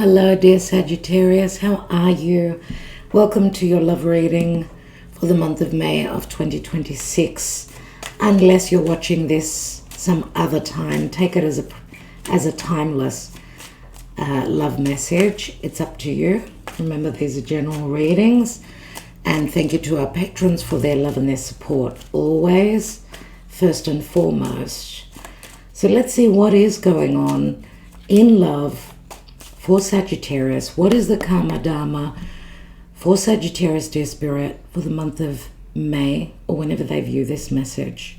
Hello, dear Sagittarius. How are you? Welcome to your love reading for the month of May of 2026. Unless you're watching this some other time, take it as a timeless love message. It's up to you. Remember, these are general readings. And thank you to our patrons for their love and their support always, first and foremost. So let's see what is going on in love for Sagittarius. What is the Karma Dharma for Sagittarius, dear Spirit, for the month of May, or whenever they view this message?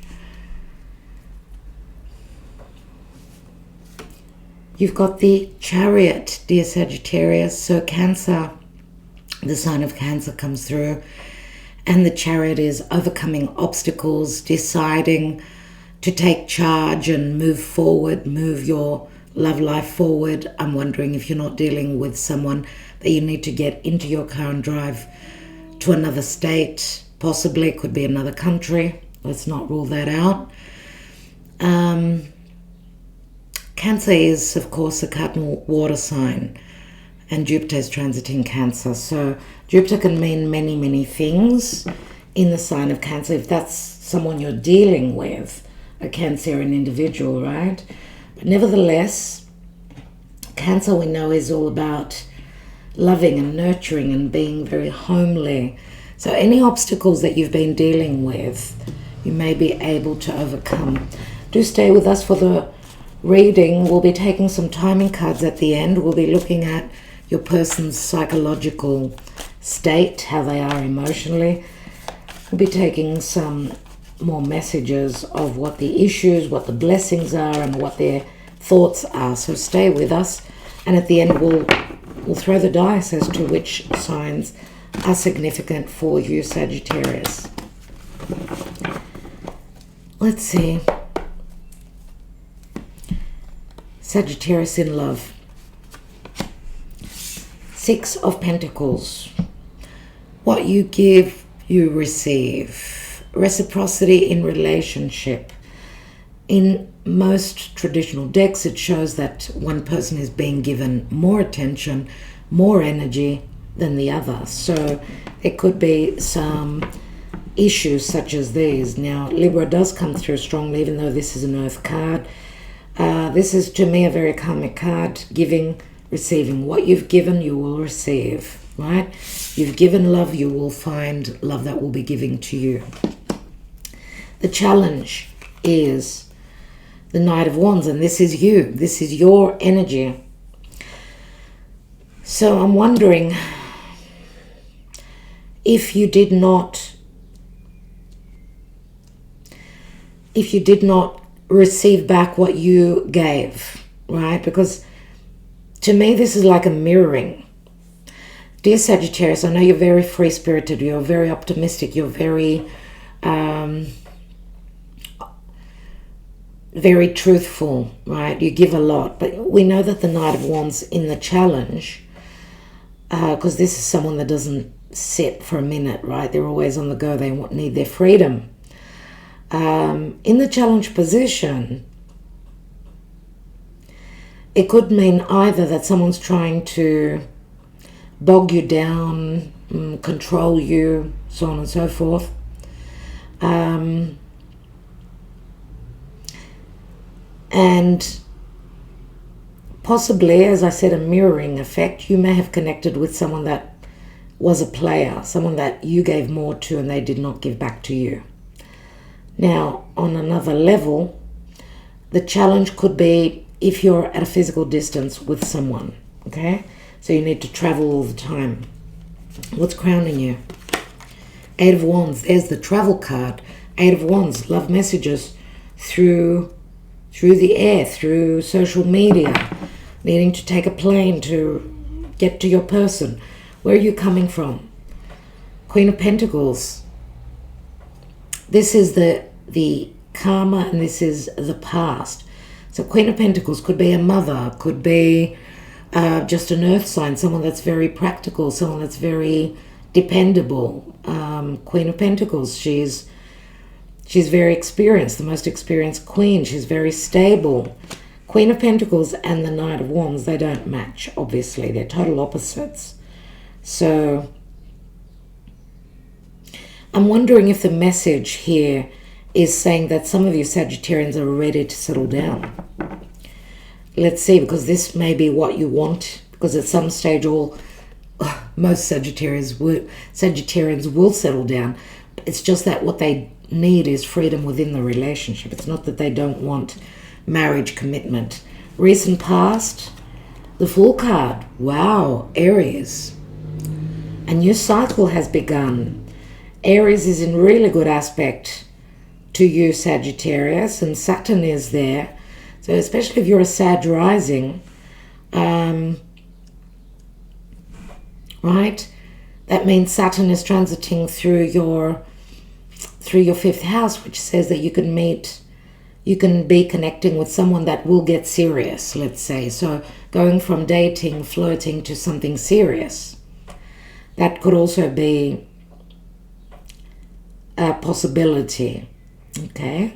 You've got the Chariot, dear Sagittarius. So Cancer, the sign of Cancer comes through, and the Chariot is overcoming obstacles, deciding to take charge and move forward, move your love life forward. I'm wondering if you're not dealing with someone that you need to get into your car and drive to another state. Possibly it could be another country. Let's not rule that out. Cancer is, of course, a cardinal water sign, and Jupiter is transiting Cancer. So Jupiter can mean many, many things in the sign of Cancer. If that's someone you're dealing with, a Cancerian individual, right? But nevertheless, Cancer, we know, is all about loving and nurturing and being very homely. So any obstacles that you've been dealing with, you may be able to overcome. Do stay with us for the reading. We'll be taking some timing cards at the end. We'll be looking at your person's psychological state, how they are emotionally. We'll be taking some more messages of what the issues, what the blessings are, and what their thoughts are. So stay with us, and at the end we'll throw the dice as to which signs are significant for you, Sagittarius. Let's see. Sagittarius in love. Six of Pentacles. What you give, you receive. Reciprocity in relationship. In most traditional decks, it shows that one person is being given more attention, more energy than the other. So it could be some issues such as these. Now, Libra does come through strongly, even though this is an earth card. This is, to me, a very karmic card. Giving, receiving. What you've given, you will receive, right? You've given love, you will find love that will be giving to you. The challenge is the Knight of Wands, and this is you. This is your energy. So I'm wondering if you did not receive back what you gave, right? Because to me, this is like a mirroring. Dear Sagittarius, I know you're very free-spirited, you're very optimistic, you're very very truthful, right? You give a lot, but we know that the Knight of Wands in the challenge, because this is someone that doesn't sit for a minute, right? They're always on the go. They need their freedom. In the challenge position, it could mean either that someone's trying to bog you down, control you, so on and so forth. And possibly, as I said, a mirroring effect. You may have connected with someone that was a player, someone that you gave more to and they did not give back to you. Now, on another level, the challenge could be if you're at a physical distance with someone, okay? So you need to travel all the time. What's crowning you? Eight of Wands, there's the travel card. Eight of Wands, love messages through the air, through social media, needing to take a plane to get to your person. Where are you coming from? Queen of Pentacles. This is the karma, and this is the past. So Queen of Pentacles could be a mother, could be just an earth sign, someone that's very practical, someone that's very dependable. Queen of Pentacles, she's very experienced, the most experienced queen. She's very stable. Queen of Pentacles and the Knight of Wands, they don't match, obviously. They're total opposites. So I'm wondering if the message here is saying that some of you Sagittarians are ready to settle down. Let's see, because this may be what you want, because at some stage most Sagittarians will settle down. It's just that what they need is freedom within the relationship. It's not that they don't want marriage commitment. Recent past, the Fool card. Wow, Aries. A new cycle has begun. Aries is in really good aspect to you, Sagittarius, and Saturn is there. So especially if you're a Sag rising, right? That means Saturn is transiting through your 5th house, which says that you can be connecting with someone that will get serious, let's say. So going from dating, flirting to something serious. That could also be a possibility. Okay.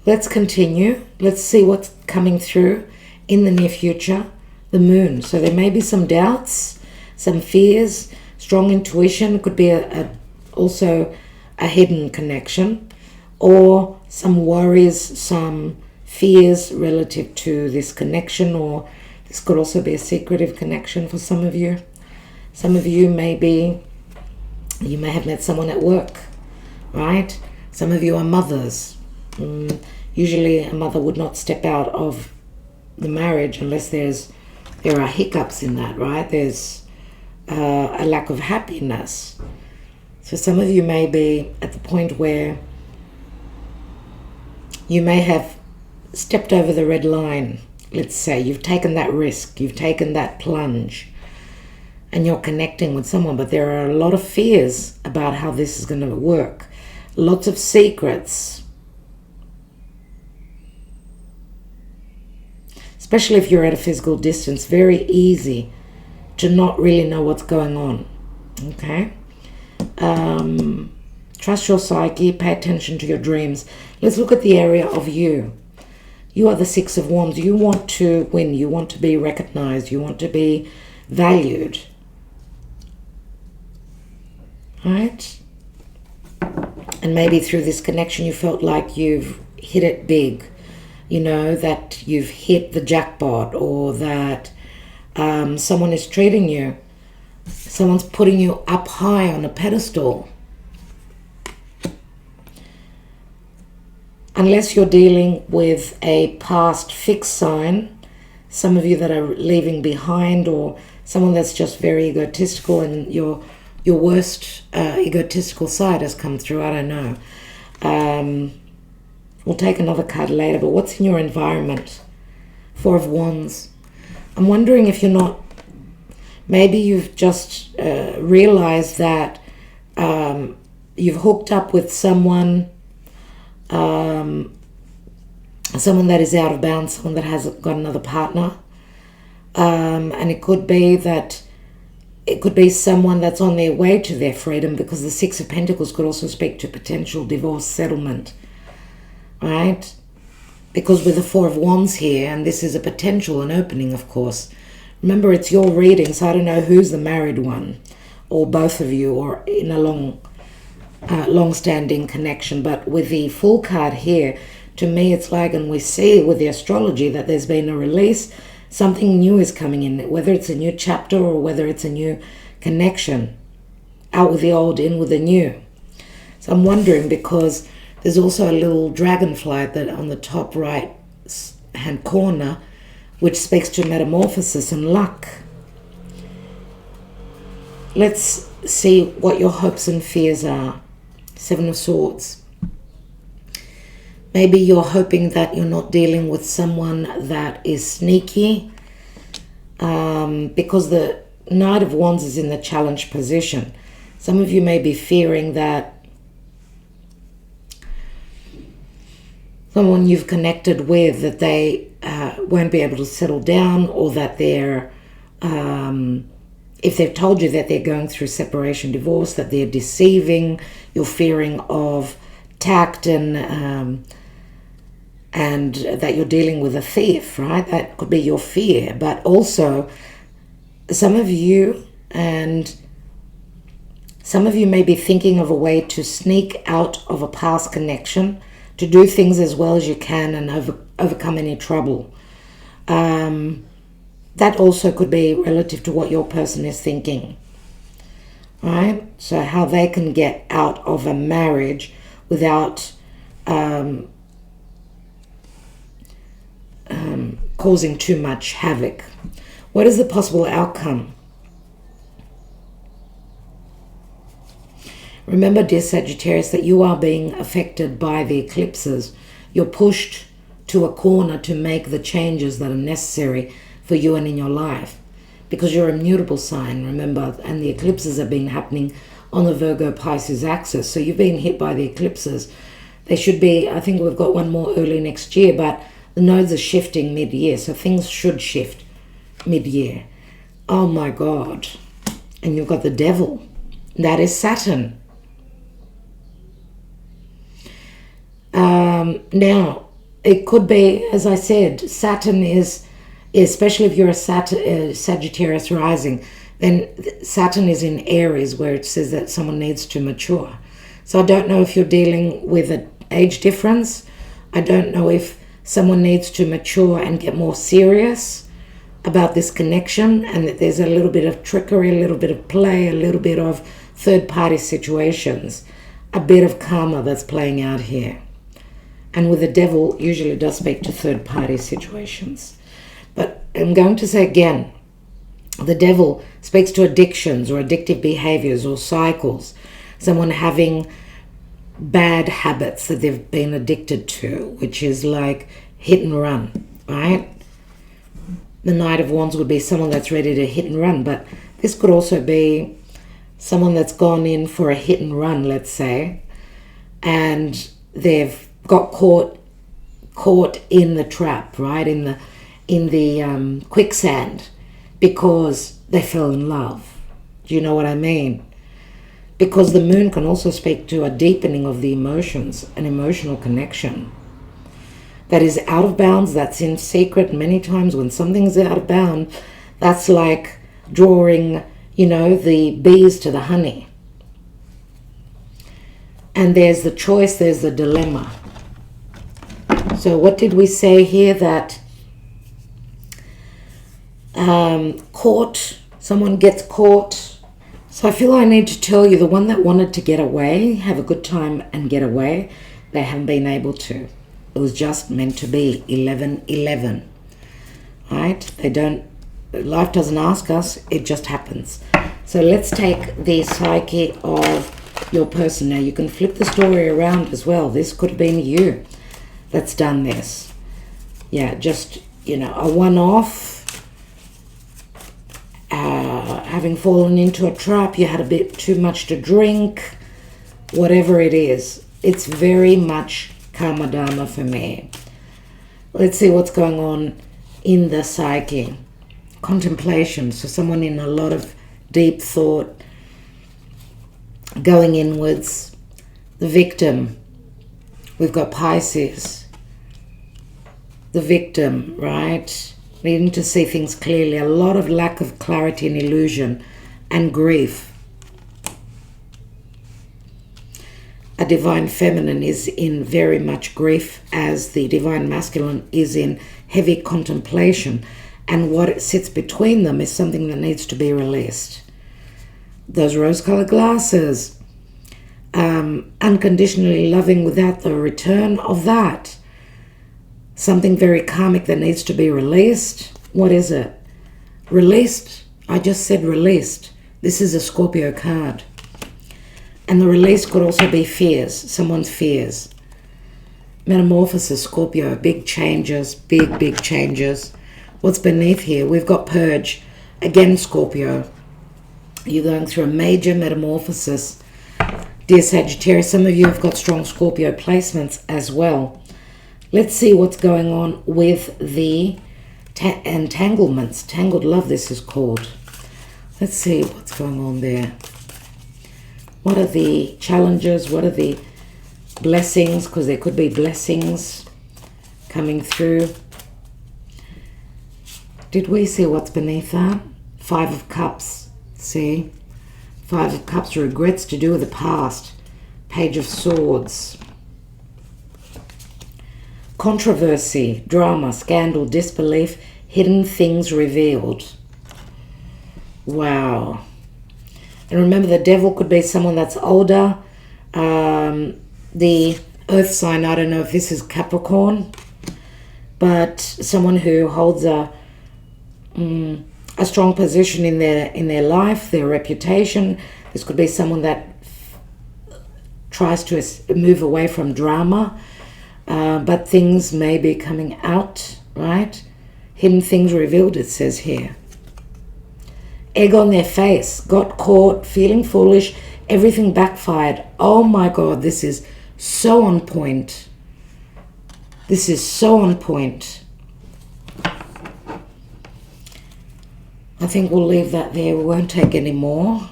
Let's continue. Let's see what's coming through in the near future. The Moon. So there may be some doubts, some fears, strong intuition. It could be also a hidden connection, or some worries, some fears relative to this connection, or this could also be a secretive connection for some of you. Some of you you may have met someone at work, right? Some of you are mothers. Usually a mother would not step out of the marriage unless there are hiccups in that, right? There's a lack of happiness. So some of you may be at the point where you may have stepped over the red line. Let's say you've taken that risk, you've taken that plunge, and you're connecting with someone, but there are a lot of fears about how this is going to work. Lots of secrets. Especially if you're at a physical distance, very easy to not really know what's going on. Okay? Trust your psyche, pay attention to your dreams. Let's look at the area of you. You are the Six of Wands. You want to win. You want to be recognized. You want to be valued. Right? And maybe through this connection you felt like you've hit it big. You know, that you've hit the jackpot, or that someone is treating you. Someone's putting you up high on a pedestal. Unless you're dealing with a past fixed sign, some of you that are leaving behind, or someone that's just very egotistical and your worst egotistical side has come through. I don't know. We'll take another card later, but what's in your environment? Four of Wands. I'm wondering if you're not, maybe you've just realized that you've hooked up with someone that is out of bounds, someone that has got another partner. And it could be someone that's on their way to their freedom, because the Six of Pentacles could also speak to potential divorce settlement. Right? Because with the Four of Wands here, and this is a potential, an opening, of course. Remember, it's your reading, so I don't know who's the married one, or both of you, or in a long-standing connection. But with the Fool card here, to me, it's like, and we see with the astrology that there's been a release, something new is coming in, whether it's a new chapter or whether it's a new connection. Out with the old, in with the new. So I'm wondering, because there's also a little dragonfly that on the top right hand corner, which speaks to metamorphosis and luck. Let's see what your hopes and fears are. Seven of Swords. Maybe you're hoping that you're not dealing with someone that is sneaky, because the Knight of Wands is in the challenge position. Some of you may be fearing that someone you've connected with, that they won't be able to settle down, or that they're if they've told you that they're going through separation, divorce, that they're deceiving, you're fearing of tact and that you're dealing with a thief, right? That could be your fear. But also, some of you may be thinking of a way to sneak out of a past connection, to do things as well as you can and overcome any trouble. That also could be relative to what your person is thinking, right? So how they can get out of a marriage without causing too much havoc. What is the possible outcome? Remember, dear Sagittarius, that you are being affected by the eclipses. You're pushed to a corner to make the changes that are necessary for you and in your life, because you're a mutable sign, remember, and the eclipses have been happening on the Virgo Pisces axis. So you've been hit by the eclipses. They should be, I think we've got one more early next year, but the nodes are shifting mid-year, so things should shift mid-year. Oh my God. And you've got the devil. That is Saturn. Now, it could be, as I said, Saturn is, especially if you're a Sagittarius rising, then Saturn is in Aries, where it says that someone needs to mature. So I don't know if you're dealing with an age difference. I don't know if someone needs to mature and get more serious about this connection, and that there's a little bit of trickery, a little bit of play, a little bit of third-party situations, a bit of karma that's playing out here. And with the devil, usually does speak to third-party situations. But I'm going to say again, the devil speaks to addictions or addictive behaviors or cycles. Someone having bad habits that they've been addicted to, which is like hit and run, right? The Knight of Wands would be someone that's ready to hit and run, but this could also be someone that's gone in for a hit and run, let's say, and they've got caught in the trap, right? In the quicksand, because they fell in love. Do you know what I mean? Because the moon can also speak to a deepening of the emotions, an emotional connection that is out of bounds, that's in secret. Many times when something's out of bounds, that's like drawing, the bees to the honey. And there's the choice, there's the dilemma. So what did we say here? That someone gets caught. So I feel I need to tell you, the one that wanted to get away, have a good time and get away, they haven't been able to. It was just meant to be 11-11, right? Life doesn't ask us, it just happens. So let's take the psyche of your person. Now you can flip the story around as well. This could have been you that's done this. Yeah, just, a one-off, having fallen into a trap, you had a bit too much to drink, whatever it is. It's very much karma dharma for me. Let's see what's going on in the psyche. Contemplation, so someone in a lot of deep thought, going inwards. The victim, we've got Pisces. The victim, right? Needing to see things clearly. A lot of lack of clarity and illusion and grief. A divine feminine is in very much grief, as the divine masculine is in heavy contemplation. And what sits between them is something that needs to be released. Those rose-colored glasses. Unconditionally loving without the return of that. Something very karmic that needs to be released. What is it? Released. I just said released. This is a Scorpio card. And the release could also be fears. Someone's fears. Metamorphosis, Scorpio. Big changes. Big changes. What's beneath here? We've got purge. Again, Scorpio. You're going through a major metamorphosis. Dear Sagittarius, some of you have got strong Scorpio placements as well. Let's see what's going on with the entanglements. Tangled love, this is called. Let's see what's going on there. What are the challenges? What are the blessings? Because there could be blessings coming through. Did we see what's beneath that? 5 of Cups. See? 5 of Cups, regrets to do with the past. Page of Swords. Controversy, drama, scandal, disbelief, hidden things revealed. Wow. And remember, the devil could be someone that's older. The earth sign, I don't know if this is Capricorn, but someone who holds a strong position in their life, their reputation. This could be someone that tries to move away from drama, but things may be coming out, right? Hidden things revealed, it says here. Egg on their face, got caught, feeling foolish, everything backfired. Oh my God, this is so on point. This is so on point. I think we'll leave that there. We won't take any more.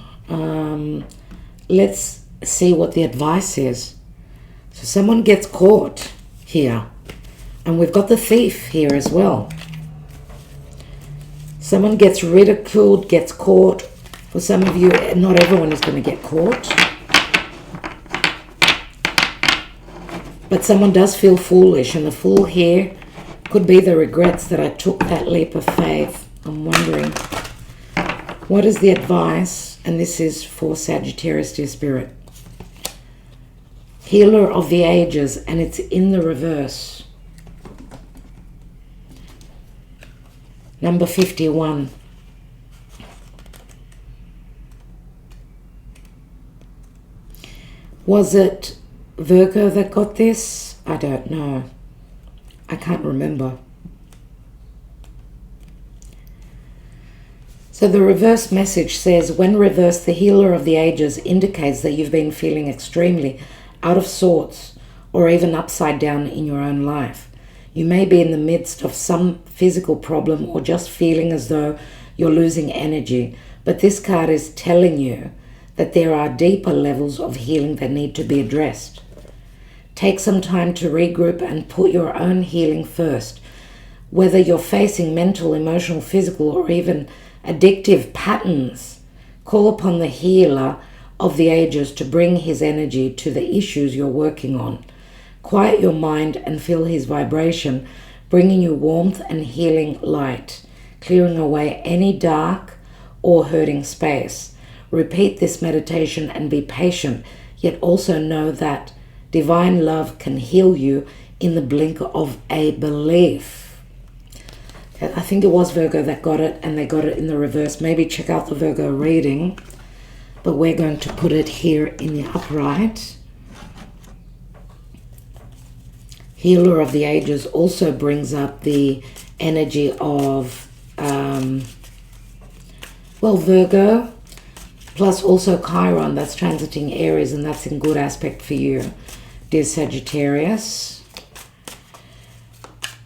Let's see what the advice is. So someone gets caught here. And we've got the thief here as well. Someone gets ridiculed, gets caught. For some of you, not everyone is going to get caught. But someone does feel foolish. And the fool here could be the regrets that I took that leap of faith. I'm wondering, what is the advice? And this is for Sagittarius, dear Spirit. Healer of the ages, and it's in the reverse. Number 51. Was it Virgo that got this? I don't know. I can't remember. So the reverse message says, when reversed, the healer of the ages indicates that you've been feeling extremely out of sorts or even upside down in your own life. You may be in the midst of some physical problem or just feeling as though you're losing energy. But this card is telling you that there are deeper levels of healing that need to be addressed. Take some time to regroup and put your own healing first. Whether you're facing mental, emotional, physical, or even addictive patterns, call upon the healer of the ages to bring his energy to the issues you're working on. Quiet your mind and feel his vibration, bringing you warmth and healing light, clearing away any dark or hurting space. Repeat this meditation and be patient, yet also know that divine love can heal you in the blink of a belief. I think it was Virgo that got it, and they got it in the reverse. Maybe check out the Virgo reading, but we're going to put it here in the upright. Healer of the ages also brings up the energy of, Virgo, plus also Chiron, that's transiting Aries, and that's in good aspect for you, dear Sagittarius.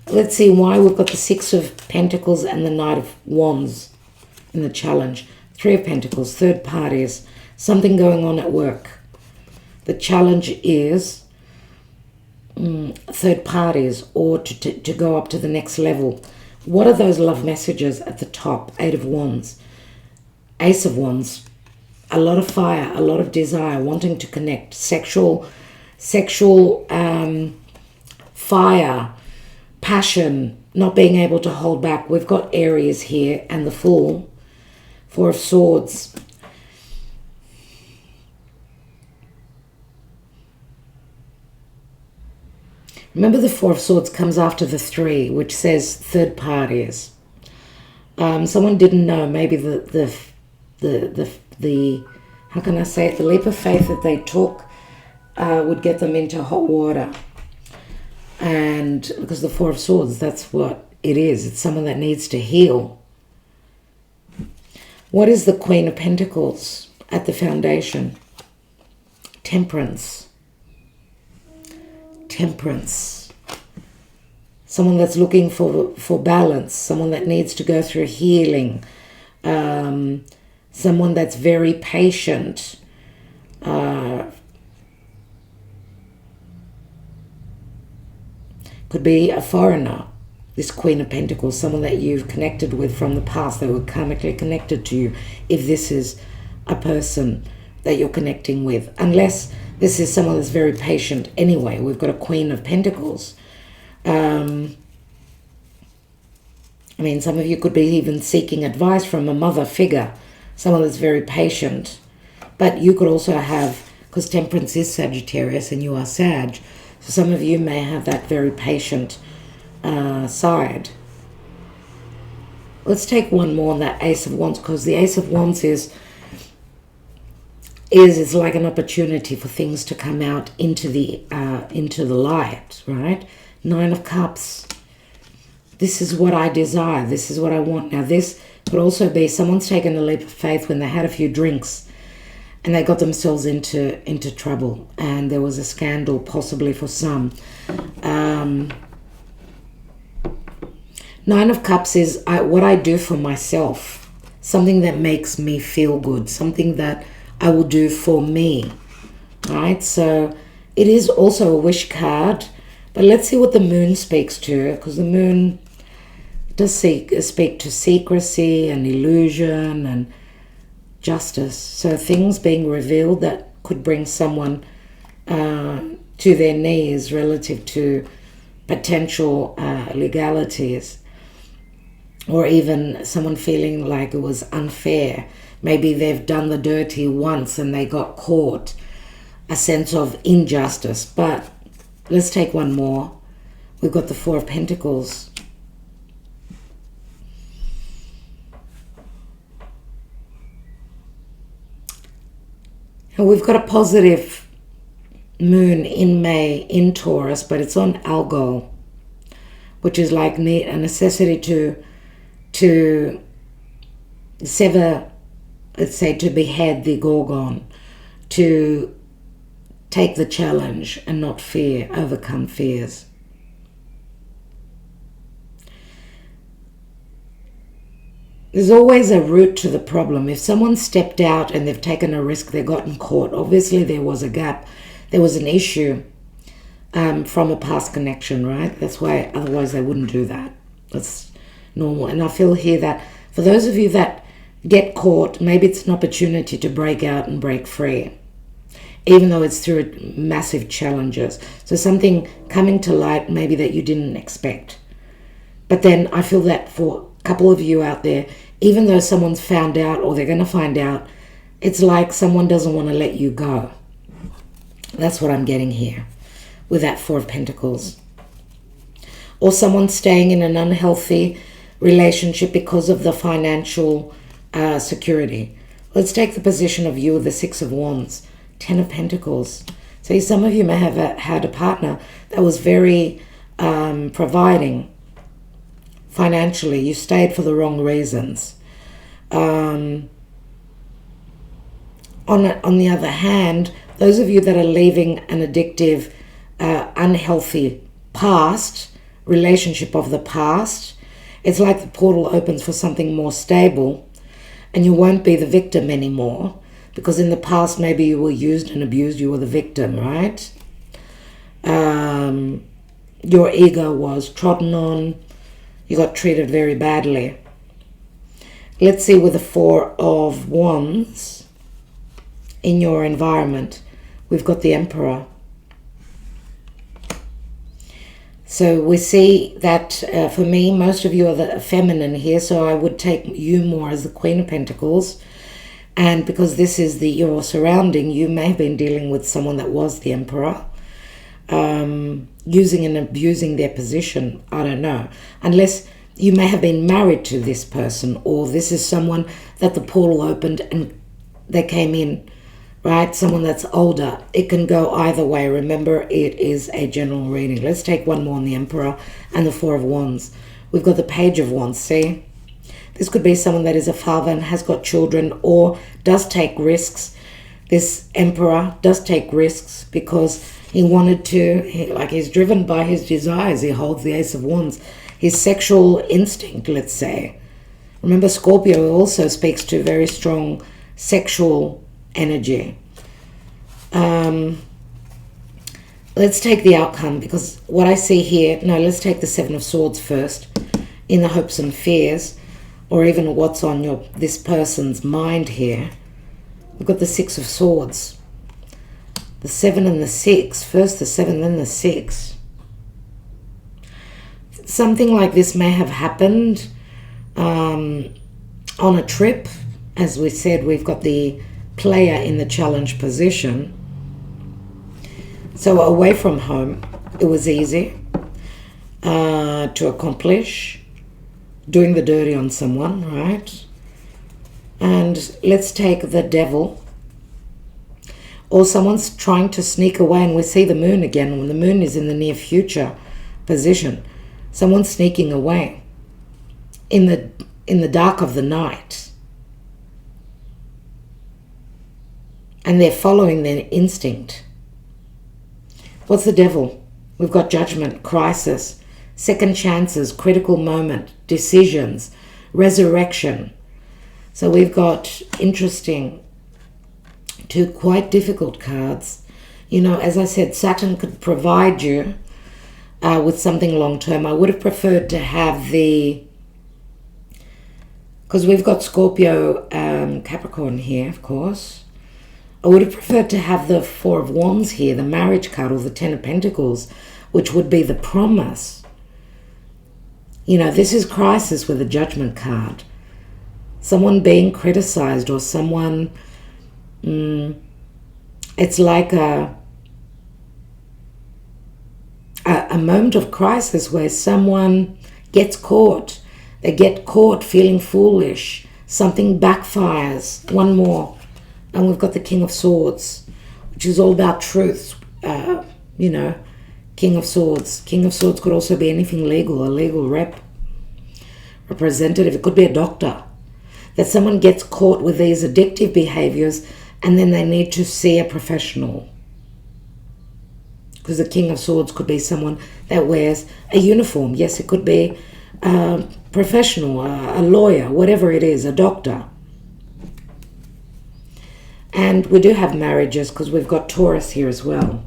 Let's see why we've got the 6 of Pentacles and the Knight of Wands in the challenge. 3 of Pentacles, third parties, something going on at work. The challenge is third parties, or to go up to the next level. What are those love messages at the top? 8 of Wands, Ace of Wands, a lot of fire, a lot of desire, wanting to connect, sexual fire, passion, not being able to hold back. We've got Aries here and the Fool, 4 of Swords. Remember, the 4 of Swords comes after the 3, which says third parties. Someone didn't know. Maybe the how can I say it? The leap of faith that they took would get them into hot water. And because the 4 of Swords, that's what it is. It's someone that needs to heal. What is the Queen of Pentacles at the foundation? Temperance. Temperance. Someone that's looking for balance. Someone that needs to go through healing. someone that's very patient. Could be a foreigner, this Queen of Pentacles, someone that you've connected with from the past, that were karmically connected to you, if this is a person that you're connecting with. Unless this is someone that's very patient anyway. We've got a Queen of Pentacles. I mean, some of you could be even seeking advice from a mother figure, someone that's very patient. But you could also have, because Temperance is Sagittarius and you are Sag, so some of you may have that very patient side. Let's take one more on that Ace of Wands, because the Ace of Wands is like an opportunity for things to come out into the light, right? Nine of Cups. This is what I desire. This is what I want. Now, this could also be someone's taken a leap of faith when they had a few drinks and they got themselves into trouble, and there was a scandal possibly for some. Nine of Cups is what I do for myself, something that makes me feel good, something that I will do for me, right? So it is also a wish card, but let's see what the Moon speaks to, because the Moon does speak to secrecy and illusion and justice. So things being revealed that could bring someone to their knees relative to potential legalities, or even someone feeling like it was unfair. Maybe they've done the dirty once and they got caught. A sense of injustice. But let's take one more. We've got the Four of Pentacles. And we've got a positive moon in May in Taurus, but it's on Algol, which is like a necessity to sever, let's say, to behead the Gorgon, to take the challenge and not fear, overcome fears. There's always a root to the problem. If someone stepped out and they've taken a risk, they've gotten caught, obviously there was a gap, there was an issue from a past connection, right? That's why otherwise they wouldn't do that. That's normal. And I feel here that for those of you that get caught, maybe it's an opportunity to break out and break free, even though it's through massive challenges. So something coming to light maybe that you didn't expect. But then I feel that for a couple of you out there, even though someone's found out or they're going to find out, it's like someone doesn't want to let you go. That's what I'm getting here with that Four of Pentacles. Or someone staying in an unhealthy relationship because of the financial security. Let's take the position of you with the Six of Wands, Ten of Pentacles. So some of you may have had a partner that was very providing financially. You stayed for the wrong reasons. On the other hand, those of you that are leaving an addictive, unhealthy past, relationship of the past, it's like the portal opens for something more stable, and you won't be the victim anymore, because in the past maybe you were used and abused, you were the victim, right? Your ego was trodden on, you got treated very badly. Let's see with the Four of Wands in your environment. We've got the Emperor. So we see that for me, most of you are the feminine here, so I would take you more as the Queen of Pentacles. And because this is your surrounding, you may have been dealing with someone that was the Emperor, using and abusing their position. I don't know. Unless you may have been married to this person, or this is someone that the portal opened and they came in, right? Someone that's older. It can go either way. Remember, it is a general reading. Let's take one more on the Emperor and the Four of Wands. We've got the Page of Wands, see? This could be someone that is a father and has got children, or does take risks. This Emperor does take risks because he wanted to, he's driven by his desires. He holds the Ace of Wands. His sexual instinct, let's say, Remember, Scorpio also speaks to very strong sexual energy. Let's take the outcome, because what I see here, no, let's take the Seven of Swords first, in the hopes and fears, or even what's on this person's mind here. We've got the Six of Swords. The 7 and the 6. First the 7, then the 6. Something like this may have happened on a trip. As we said, we've got the player in the challenge position. So away from home, it was easy to accomplish doing the dirty on someone, right? And let's take the Devil. Or someone's trying to sneak away, and we see the Moon again. When the Moon is in the near future position, someone's sneaking away in the dark of the night, and they're following their instinct. What's the Devil? We've got judgment, crisis, second chances, critical moment, decisions, resurrection. So we've got interesting, two quite difficult cards. You know, as I said, Saturn could provide you with something long term. I would have preferred to have because we've got Scorpio, Capricorn here, of course. I would have preferred to have the Four of Wands here, the marriage card, or the Ten of Pentacles, which would be the promise. You know, this is crisis with a Judgment card. Someone being criticized, or someone, it's like a moment of crisis where someone gets caught. They get caught feeling foolish. Something backfires. One more. And we've got the King of Swords, which is all about truth. You know, King of Swords. King of Swords could also be anything legal, a legal representative. It could be a doctor. That someone gets caught with these addictive behaviors, and then they need to see a professional. Because the King of Swords could be someone that wears a uniform. Yes, it could be a professional, a lawyer, whatever it is, a doctor. And we do have marriages, because we've got Taurus here as well.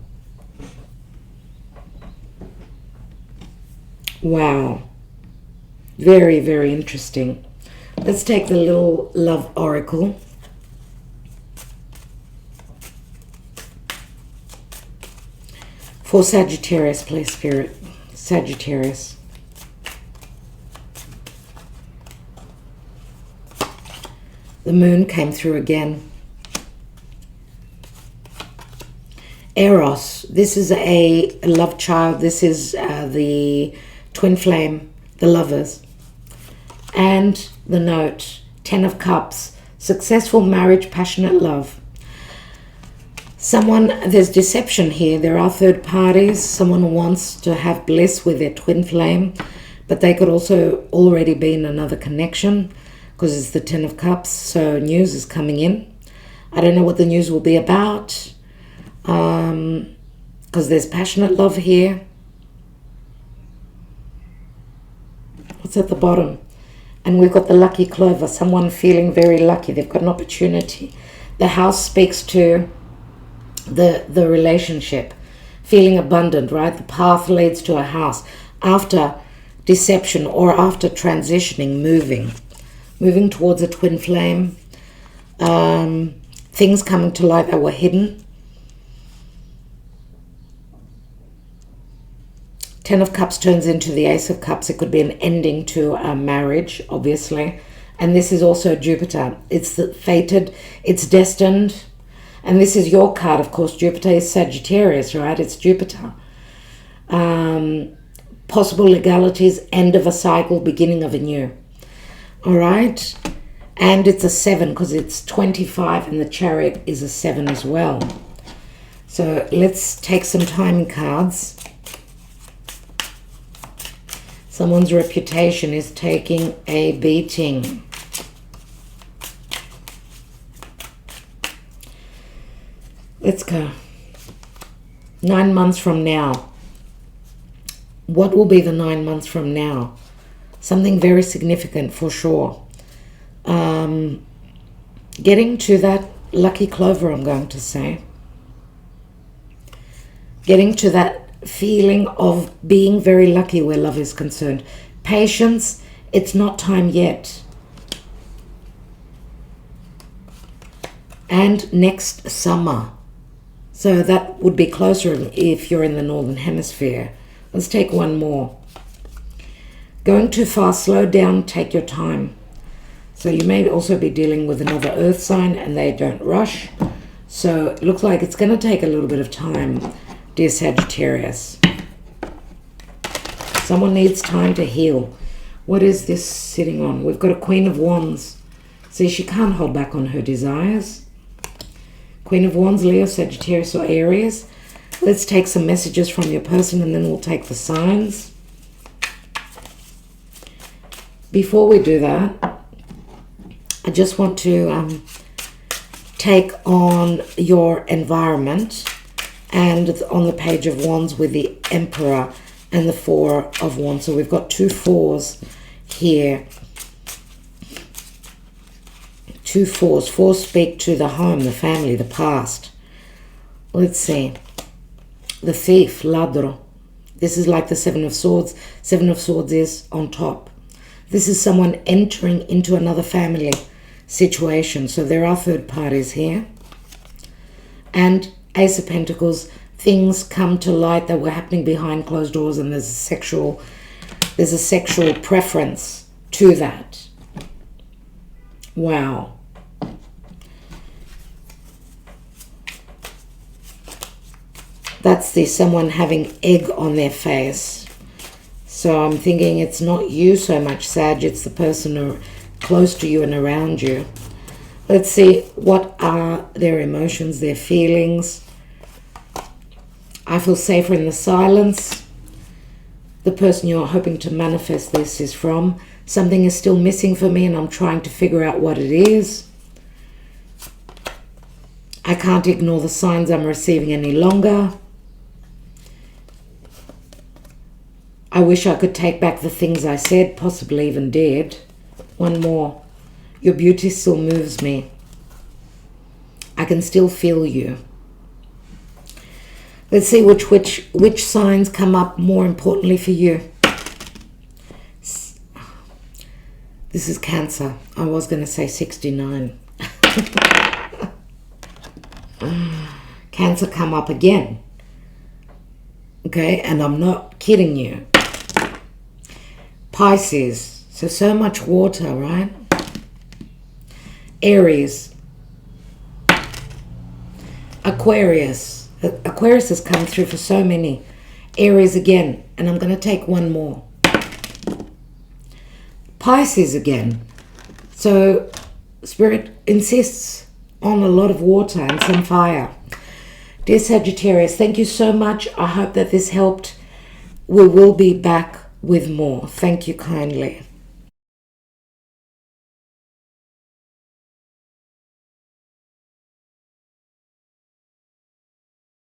Wow. Very, very interesting. Let's take the little love oracle. For Sagittarius, please, Spirit. Sagittarius. The Moon came through again. Eros. This is a love child. This is the twin flame, the lovers. And the note, 10 of Cups. Successful marriage, passionate love. There's deception here. There are third parties. Someone wants to have bliss with their twin flame, but they could also already be in another connection, because it's the 10 of Cups. So news is coming in. I don't know what the news will be about, because there's passionate love here. What's at the bottom? And we've got the lucky clover. Someone feeling very lucky. They've got an opportunity. The house speaks to the relationship, feeling abundant, right? The path leads to a house after deception, or after transitioning, moving towards a twin flame. Things coming to light that were hidden. 10 of Cups turns into the Ace of Cups. It could be an ending to a marriage, obviously. And this is also Jupiter. It's fated, it's destined. And this is your card, of course. Jupiter is Sagittarius, right? It's Jupiter. Possible legalities, end of a cycle, beginning of a new. All right? And it's a 7, because it's 25, and the Chariot is a 7 as well. So let's take some timing cards. Someone's reputation is taking a beating. Let's go. 9 months from now. What will be the 9 months from now? Something very significant for sure. Getting to that lucky clover, I'm going to say. Getting to that feeling of being very lucky where love is concerned. Patience, it's not time yet. And next summer. So that would be closer if you're in the northern hemisphere. Let's take one more. Going too fast, slow down, take your time. So you may also be dealing with another earth sign and they don't rush. So it looks like it's going to take a little bit of time, dear Sagittarius. Someone needs time to heal. What is this sitting on? We've got a Queen of Wands. See, she can't hold back on her desires. Queen of Wands, Leo, Sagittarius or Aries. Let's take some messages from your person and then we'll take the signs. Before we do that, I just want to take on your environment, and on the Page of Wands with the Emperor and the Four of Wands. So we've got 2 fours here. 2 fours. 4 speak to the home, the family, the past. Let's see. The Thief, Ladro. This is like the 7 of Swords. 7 of Swords is on top. This is someone entering into another family situation. So there are third parties here. And Ace of Pentacles, things come to light that were happening behind closed doors, and there's a sexual preference to that. Wow. That's the someone having egg on their face. So I'm thinking it's not you so much, Sag, it's the person close to you and around you. Let's see, what are their emotions, their feelings? I feel safer in the silence. The person you're hoping to manifest this is from. Something is still missing for me and I'm trying to figure out what it is. I can't ignore the signs I'm receiving any longer. I wish I could take back the things I said, possibly even did. One more. Your beauty still moves me. I can still feel you. Let's see which signs come up more importantly for you. This is Cancer. I was going to say 69. Cancer come up again. Okay, and I'm not kidding you. Pisces. So much water, right? Aries. Aquarius. Aquarius has come through for so many. Aries again. And I'm going to take one more. Pisces again. So Spirit insists on a lot of water and some fire. Dear Sagittarius, thank you so much. I hope that this helped. We will be back with more. Thank you kindly.